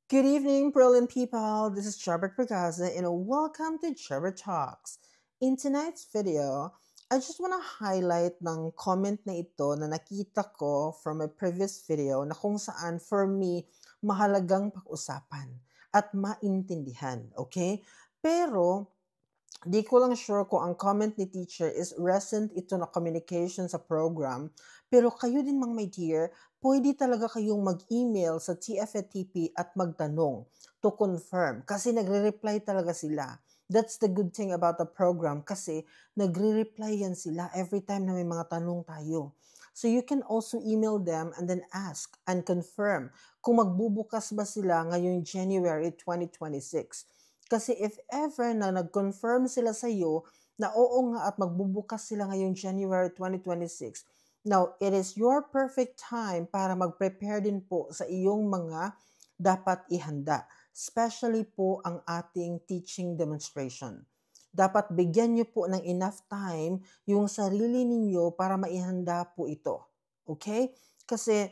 Good evening, brilliant people. This is Charbert Pragaza, and welcome to Charbert Talks. In tonight's video, I just want to highlight ng comment na ito na nakita ko from a previous video na kung saan for me mahalagang pag-usapan at maintindihan, okay? Pero di ko lang sure kung ang comment ni teacher is recent ito na communication sa program. Pero kayo din mga my dear, pwede talaga kayong mag-email sa TFATP at magtanong to confirm kasi nagre-reply talaga sila. That's the good thing about the program kasi nagre-reply yan sila every time na may mga tanong tayo. So you can also email them and then ask and confirm kung magbubukas ba sila ngayong January 2026. Kasi if ever na nag-confirm sila sa iyo na oo nga at magbubukas sila ngayong January 2026, now it is your perfect time para mag-prepare din po sa iyong mga dapat ihanda. Especially po ang ating teaching demonstration. Dapat bigyan niyo po ng enough time yung sarili ninyo para maihanda po ito. Okay? Kasi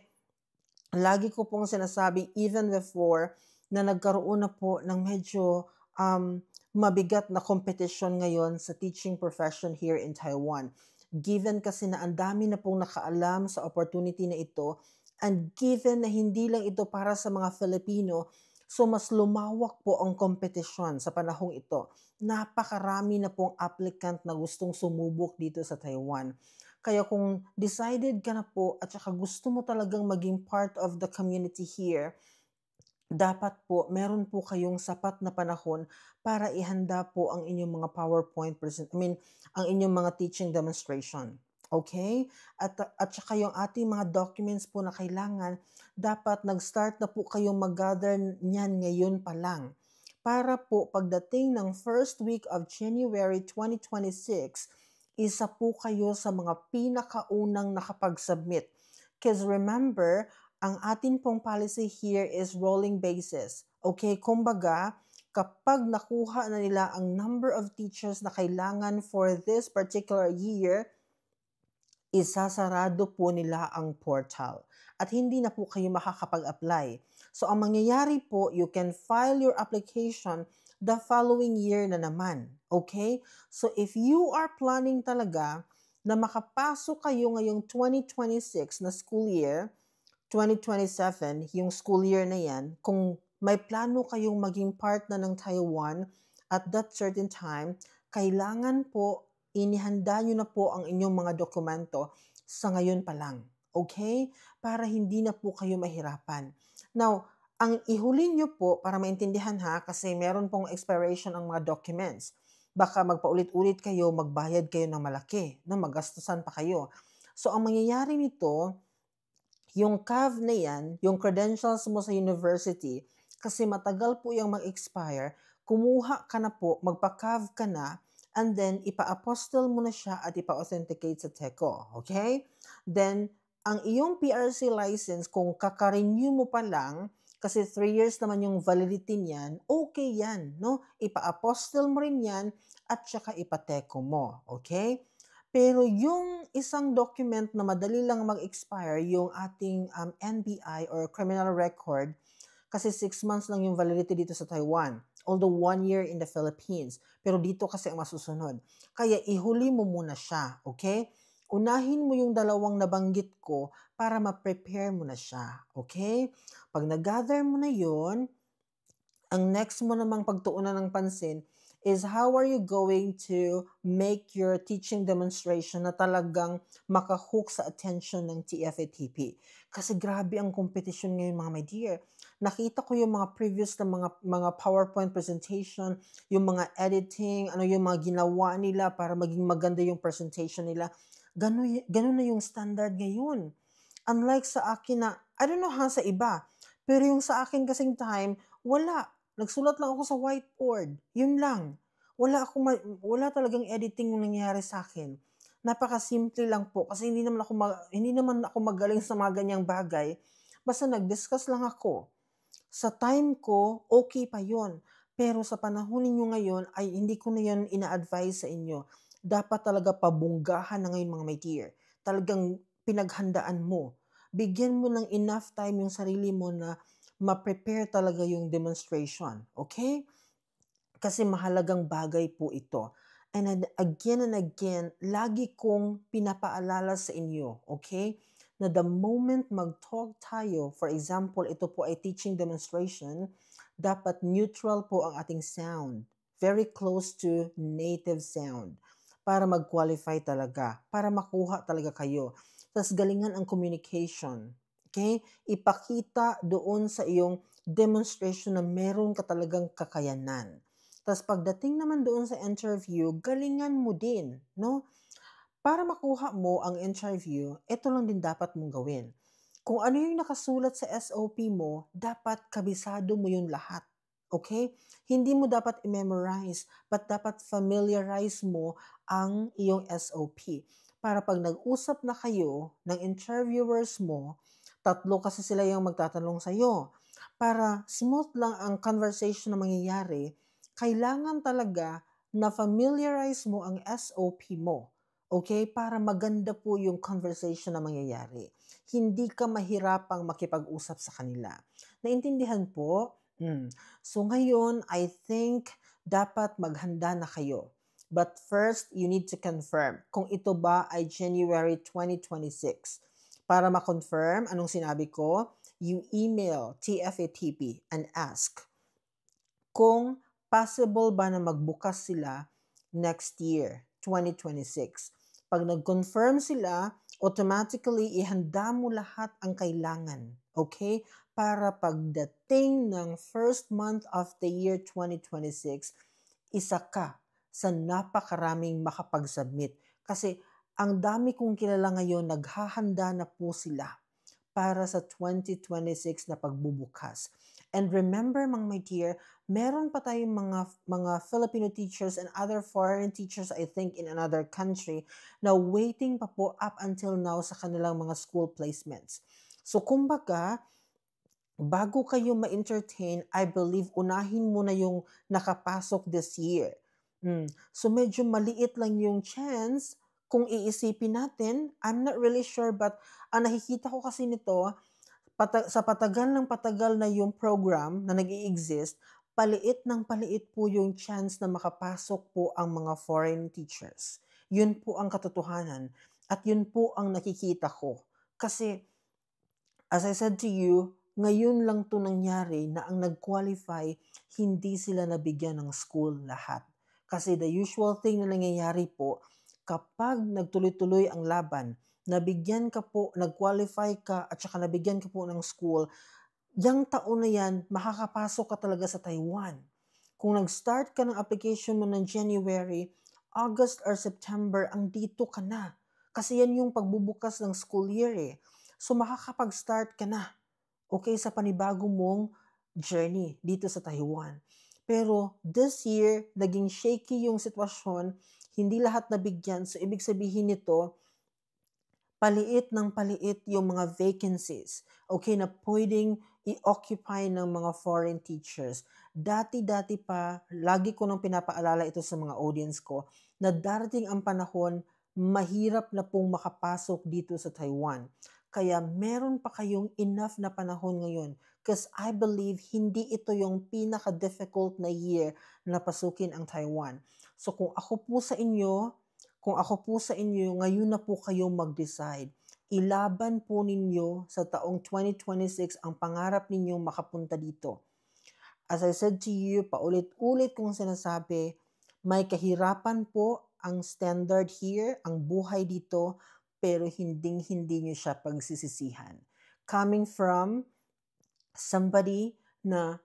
lagi ko pong sinasabi even before na nagkaroon na po ng medyo mabigat na competition ngayon sa teaching profession here in Taiwan. Given kasi na ang dami na pong nakaalam sa opportunity na ito and given na hindi lang ito para sa mga Filipino, so mas lumawak po ang competition sa panahong ito. Napakarami na pong applicant na gustong sumubok dito sa Taiwan. Kaya kung decided ka na po at saka gusto mo talagang maging part of the community here, dapat po meron po kayong sapat na panahon para ihanda po ang inyong mga PowerPoint ang inyong mga teaching demonstration. Okay? At saka yung ating mga documents po na kailangan, dapat nag-start na po kayong mag-gather niyan ngayon pa lang. Para po pagdating ng first week of January 2026, isa po kayo sa mga pinakaunang nakapag-submit. Because remember, ang atin pong policy here is rolling basis. Okay, kumbaga, kapag nakuha na nila ang number of teachers na kailangan for this particular year, isasarado po nila ang portal at hindi na po kayo makakapag-apply. So, ang mangyayari po, you can file your application the following year na naman. Okay? So, if you are planning talaga na makapasok kayo ngayong 2026 na school year, 2027, yung school year na yan, kung may plano kayong maging part na ng Taiwan at that certain time, kailangan po inihanda nyo na po ang inyong mga dokumento sa ngayon pa lang. Okay? Para hindi na po kayo mahirapan. Now, ang ihuli nyo po, para maintindihan ha, kasi meron pong expiration ang mga documents. Baka magpaulit-ulit kayo, magbayad kayo ng malaki, no? Magastusan pa kayo. So, ang mangyayari nito, yung CAV na yan, yung credentials mo sa university, kasi matagal po yung mag-expire, kumuha ka na po, magpa-CAV ka na, and then ipa-apostle mo na siya at ipa-authenticate sa TECO. Okay? Then, ang iyong PRC license, kung kaka-renew mo pa lang, kasi 3 years naman yung validity niyan, okay yan, no? Ipa-apostle mo rin yan at saka ipa-TECO mo. Okay? Pero yung isang document na madali lang mag-expire, yung ating NBI or criminal record, kasi 6 months lang yung validity dito sa Taiwan. Although 1 year in the Philippines. Pero dito kasi ang masusunod. Kaya ihuli mo muna siya, okay? Unahin mo yung dalawang nabanggit ko para ma-prepare mo na siya, okay? Pag nag-gather mo na yun, ang next mo namang pagtuunan ng pansin is how are you going to make your teaching demonstration na talagang makahook sa attention ng TFATP. Kasi grabe ang competition ngayon mga my dear. Nakita ko yung mga previous na mga PowerPoint presentation, yung mga editing, ano yung mga ginawa nila para maging maganda yung presentation nila. Ganun na yung standard ngayon. Unlike sa akin na, I don't know ha sa iba, pero yung sa akin kasing time, wala. Nagsulat lang ako sa whiteboard. Yun lang. Wala talagang editing yung nangyayari sa akin. Napakasimple lang po kasi hindi naman ako magaling sa mga ganyang bagay. Basta nag-discuss lang ako. Sa time ko, okay pa yon. Pero sa panahon ninyo ngayon ay hindi ko na yan ina-advise sa inyo. Dapat talaga pabunggahan na ngayon mga my dear. Talagang pinaghandaan mo. Bigyan mo ng enough time yung sarili mo na ma-prepare talaga yung demonstration. Okay? Kasi mahalagang bagay po ito. And and again, lagi kong pinapaalala sa inyo, okay? Na the moment mag-talk tayo, for example, ito po ay teaching demonstration, dapat neutral po ang ating sound. Very close to native sound. Para mag-qualify talaga. Para makuha talaga kayo. Tapos galingan ang communication. Okay? Ipakita doon sa iyong demonstration na meron ka talagang kakayanan. Tapos pagdating naman doon sa interview, galingan mo din, no? Para makuha mo ang interview, ito lang din dapat mong gawin. Kung ano yung nakasulat sa SOP mo, dapat kabisado mo yung lahat. Okay? Hindi mo dapat i-memorize, but dapat familiarize mo ang iyong SOP. Para pag nag-usap na kayo ng interviewers mo, tatlo kasi sila yung magtatanong sa'yo. Para smooth lang ang conversation na mangyayari, kailangan talaga na familiarize mo ang SOP mo. Okay? Para maganda po yung conversation na mangyayari. Hindi ka mahirapang makipag-usap sa kanila. Naintindihan po? So ngayon, I think dapat maghanda na kayo. But first, you need to confirm kung ito ba ay January 2026. Para ma-confirm, anong sinabi ko? You email TFATP and ask kung possible ba na magbukas sila next year, 2026. Pag nag-confirm sila, automatically ihanda mo lahat ang kailangan. Okay? Para pagdating ng first month of the year 2026, isa ka sa napakaraming makapag-submit. Kasi ang dami kong kilala ngayon, naghahanda na po sila para sa 2026 na pagbubukas. And remember, my dear, meron pa tayong mga Filipino teachers and other foreign teachers, I think, in another country na waiting pa po up until now sa kanilang mga school placements. So, kumbaga, bago kayo ma-entertain, I believe, unahin mo na yung nakapasok this year. So, medyo maliit lang yung chance kung iisipin natin. I'm not really sure, but ang nakikita ko kasi nito, sa patagal ng patagal na yung program na nag-i-exist, paliit ng paliit po yung chance na makapasok po ang mga foreign teachers. Yun po ang katotohanan. At yun po ang nakikita ko. Kasi, as I said to you, ngayon lang to nangyari na ang nag-qualify, hindi sila nabigyan ng school lahat. Kasi the usual thing na nangyayari po, kapag nagtuloy-tuloy ang laban, nabigyan ka po, nag-qualify ka, at saka nabigyan ka po ng school, yung taon na yan, makakapasok ka talaga sa Taiwan. Kung nag-start ka ng application mo ng January, August or September, ang dito ka na. Kasi yan yung pagbubukas ng school year eh. So makakapag-start ka na, okay, sa panibago mong journey dito sa Taiwan. Pero this year, naging shaky yung sitwasyon, hindi lahat nabigyan. So ibig sabihin nito, paliit ng paliit yung mga vacancies, okay, na pwedeng i-occupy ng mga foreign teachers. Dati-dati pa, lagi ko nang pinapaalala ito sa mga audience ko, na darating ang panahon, mahirap na pong makapasok dito sa Taiwan. Kaya meron pa kayong enough na panahon ngayon. Because I believe hindi ito yung pinaka-difficult na year na pasukin ang Taiwan. So kung ako po sa inyo, ngayon na po kayo mag-decide. Ilaban po ninyo sa taong 2026 ang pangarap ninyong makapunta dito. As I said to you, paulit-ulit kong sinasabi, may kahirapan po ang standard here, ang buhay dito, pero hindi nyo siya pagsisisihan. Coming from somebody na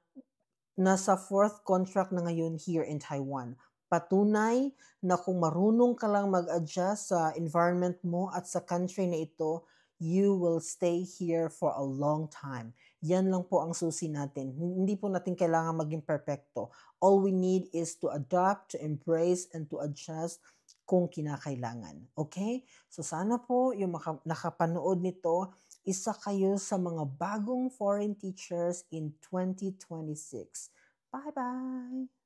nasa fourth contract na ngayon here in Taiwan. Patunay na kung marunong ka lang mag-adjust sa environment mo at sa country na ito, you will stay here for a long time. Yan lang po ang susi natin. Hindi po natin kailangan maging perfecto. All we need is to adapt, to embrace, and to adjust kung kinakailangan. Okay? So sana po yung nakapanood nito, isa kayo sa mga bagong foreign teachers in 2026. Bye-bye!